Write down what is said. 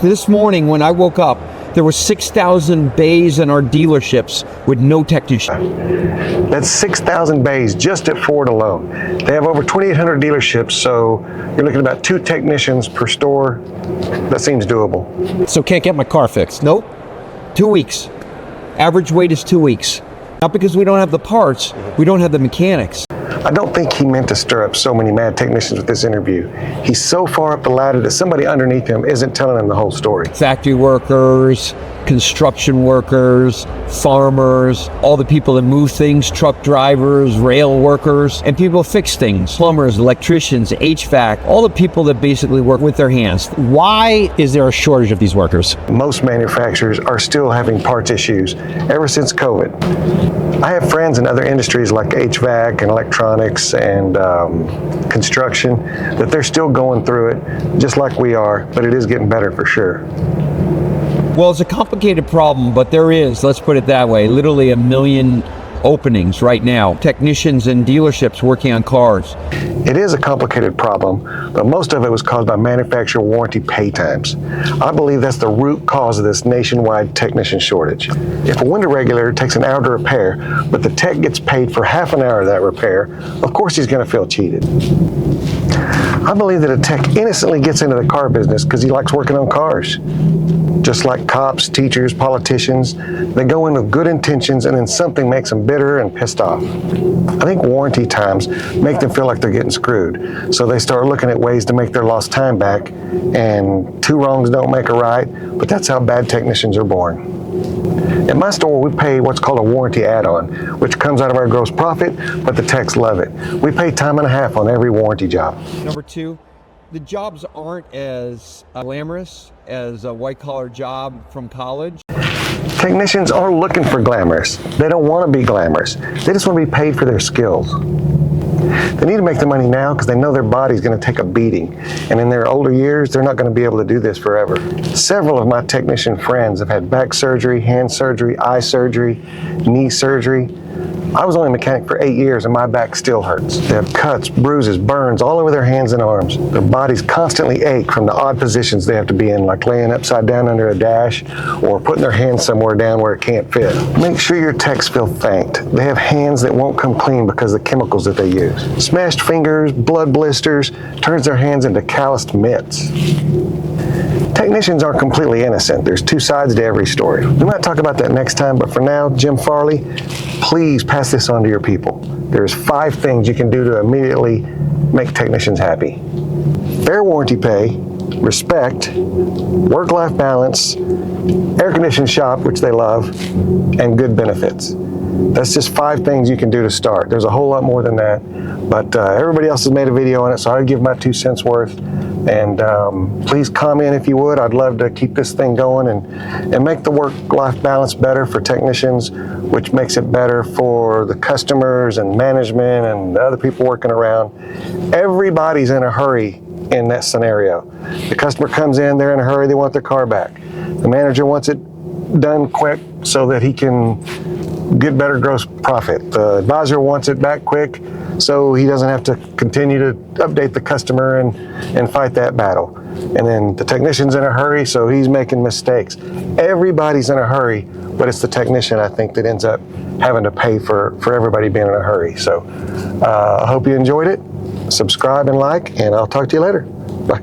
This morning when I woke up, there were 6,000 bays in our dealerships with no technician. That's 6,000 bays just at Ford alone. They have over 2,800 dealerships, so you're looking at about 2 technicians per store. That seems doable. So can't get my car fixed? Nope. 2 weeks. Average wait is 2 weeks. Not because we don't have the parts, we don't have the mechanics. I don't think he meant to stir up so many mad technicians with this interview. He's so far up the ladder that somebody underneath him isn't telling him the whole story. Factory workers, construction workers, farmers, all the people that move things, truck drivers, rail workers, and people fix things, plumbers, electricians, HVAC, all the people that basically work with their hands. Why is there a shortage of these workers? Most manufacturers are still having parts issues ever since COVID. I have friends in other industries like HVAC and electronics and construction that they're still going through it just like we are, but it is getting better for sure. Well, it's a complicated problem, but there is, let's put it that way, literally 1 million openings right now. Technicians in dealerships working on cars. It is a complicated problem, but most of it was caused by manufacturer warranty pay times. I believe that's the root cause of this nationwide technician shortage. If a window regulator takes an hour to repair, but the tech gets paid for half an hour of that repair, of course he's going to feel cheated. I believe that a tech innocently gets into the car business because he likes working on cars. Just like cops, teachers, politicians, they go in with good intentions and then something makes them bitter and pissed off. I think warranty times make them feel like they're getting screwed. So they start looking at ways to make their lost time back, and 2 wrongs don't make a right, but that's how bad technicians are born. At my store, we pay what's called a warranty add-on, which comes out of our gross profit, but the techs love it. We pay time and a half on every warranty job. Number 2, the jobs aren't as glamorous as a white-collar job from college. Technicians are looking for glamorous. They don't want to be glamorous. They just want to be paid for their skills. They need to make the money now because they know their body's going to take a beating. And in their older years, they're not going to be able to do this forever. Several of my technician friends have had back surgery, hand surgery, eye surgery, knee surgery. I was only a mechanic for 8 years and my back still hurts. They have cuts, bruises, burns all over their hands and arms. Their bodies constantly ache from the odd positions they have to be in, like laying upside down under a dash or putting their hands somewhere down where it can't fit. Make sure your techs feel thanked. They have hands that won't come clean because of the chemicals that they use. Smashed fingers, blood blisters, turns their hands into calloused mitts. Technicians aren't completely innocent. There's 2 sides to every story. We might talk about that next time, but for now, Jim Farley, please pass this on to your people. There's 5 things you can do to immediately make technicians happy. Fair warranty pay, respect, work-life balance, air-conditioned shop, which they love, and good benefits. That's just 5 things you can do to start. There's a whole lot more than that, but everybody else has made a video on it, so I'd give my 2 cents worth. And please comment if you would. I'd love to keep this thing going and make the work-life balance better for technicians, which makes it better for the customers and management and the other people working around. Everybody's in a hurry in that scenario. The customer comes in, they're in a hurry, they want their car back. The manager wants it done quick so that he can get better gross profit. The advisor wants it back quick so he doesn't have to continue to update the customer and fight that battle. And then the technician's in a hurry, so he's making mistakes. Everybody's in a hurry, but it's the technician, I think, that ends up having to pay for everybody being in a hurry. So I hope you enjoyed it. Subscribe and like, and I'll talk to you later. Bye.